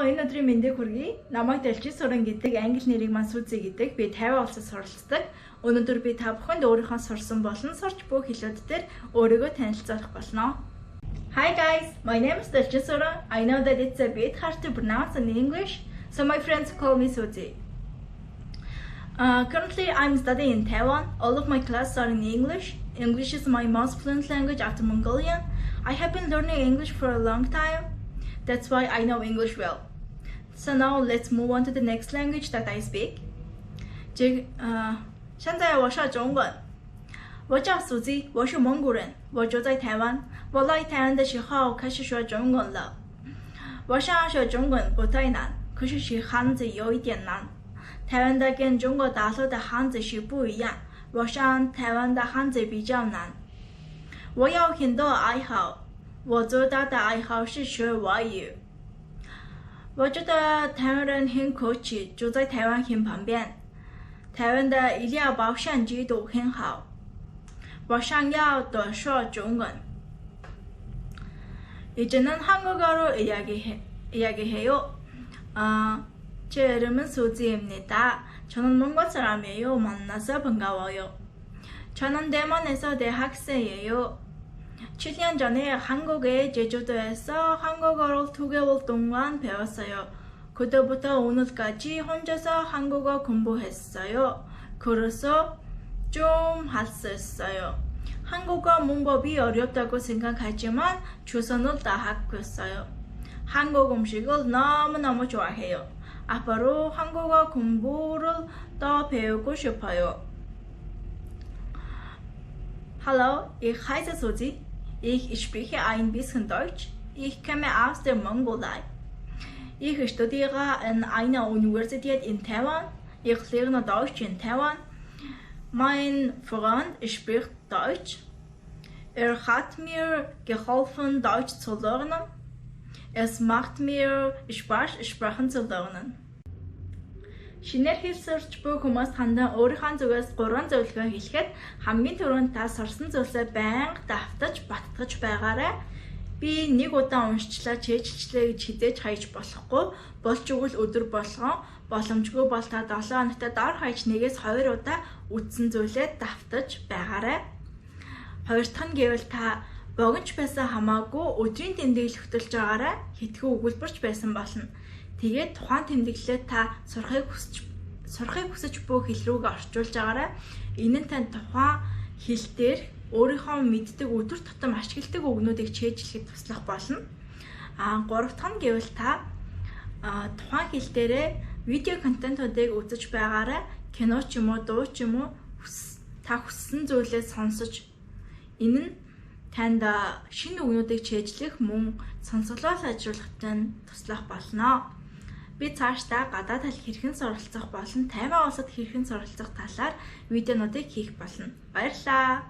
энэ өдрийн мэндийг хүргэе. Намайг Дэлжин Суран гэдэг англи нэрийг маань Сүзий гэдэг. Би 50 улсад суралцдаг. Өнөөдөр би та бүхэнд өөрийнхөө сурсан болон сурч буй хэлүүд дээр өөрийгөө танилцуулах болно. Hi guys, my name is Дэлжин Суран. I know that it's a bit hard to pronounce in English, so my friends call me Suzy. Currently, I'm studying in Taiwan. All of my classes are in English. English is my most fluent language after Mongolian. I have been learning English for a long time. That's why I know English well. So now let's move on to the next language that I speak. 现在我说中文。我叫苏基，我是蒙古人，我住在台湾。我来台湾的时候开始说中文了。我想学中文不太难，可是学汉字有一点难。台湾的跟中国大陆的汉字是不一样，我想台湾的汉字比较难。我有很多爱好，我最大的爱好是学外语。我觉得台湾人很客气，住在台湾很方便。台湾的医疗保险制度很好。我想要多说中文。이제는 한국어로 이야기해요. 제 이름은 수지입니다. 저는 몽골 사람이에요. 만나서 반가워요. 저는 대만에서 대학생이에요. 7년 전에 한국의 제주도에서 한국어를 2개월 동안 배웠어요. 그때부터 오늘까지 혼자서 한국어 공부했어요. 그래서 좀 할 수 있어요. 한국어 문법이 어렵다고 생각하지만 최선을 다하고 있어요. 한국 음식을 너무너무 좋아해요. 앞으로 한국어 공부를 더 배우고 싶어요. Hallo, ich heiße Suzy. Ich spreche ein bisschen Deutsch. Ich komme aus der Mongolei. Ich studiere an einer Universität in Taiwan. Ich lerne Deutsch in Taiwan. Mein Freund spricht Deutsch. Hat mir geholfen, Deutsch zu lernen. Es macht mir Spaß, Sprachen zu lernen. Шинээр хэлсэрч буй хүмүүс хандан өөрийнхөө зүгээс 3 зөвлөгөө хэлэхэд хамгийн түрүүнд та сурсан зүйлсээ байнга давтаж баттгаж байгаарай. Би нэг удаа уншчлаа, чийжилчлээ гэж хизээж хайж болохгүй. Болж игэл өдөр болгон боломжгүй бол та 7 хоногт дор хаяж 1-2 удаа үтсэн зүйлээ давтаж байгаарай. Хоёр дахь нь гэвэл та богинч байсан хамаагүй өдрийн тэмдэглэл хөтөлж байгаарай. Хитгэн өгүүлбэрч байсан болно. Тэгээд тухайн тэмдэглэлээ та сурахыг хүсэж буй хэл рүүгээ орчуулж байгаарай. Энэ нь тань тухайн хэл дээр өөрийнхөө мэддэг өдөр тутам ашигладаг үгнүүдийг чийжлэхэд туслах болно. 3 дахь нь гэвэл та тухайн хэл дээрээ видео контентуудыг үзэж байгаарай. Кино ч юм уу, дуу ч юм уу та хүссэн зүйлээ сонсож энэ нь танд шинэ үгнүүдийг чийжлэх мөн сонсголоо сайжруулахад туслах болно. Би цаашдаа гадаад хэл хэрхэн суралцах болон 50 улсад хэрхэн суралцах талаар видеонуудыг хийх болно. Баярлалаа.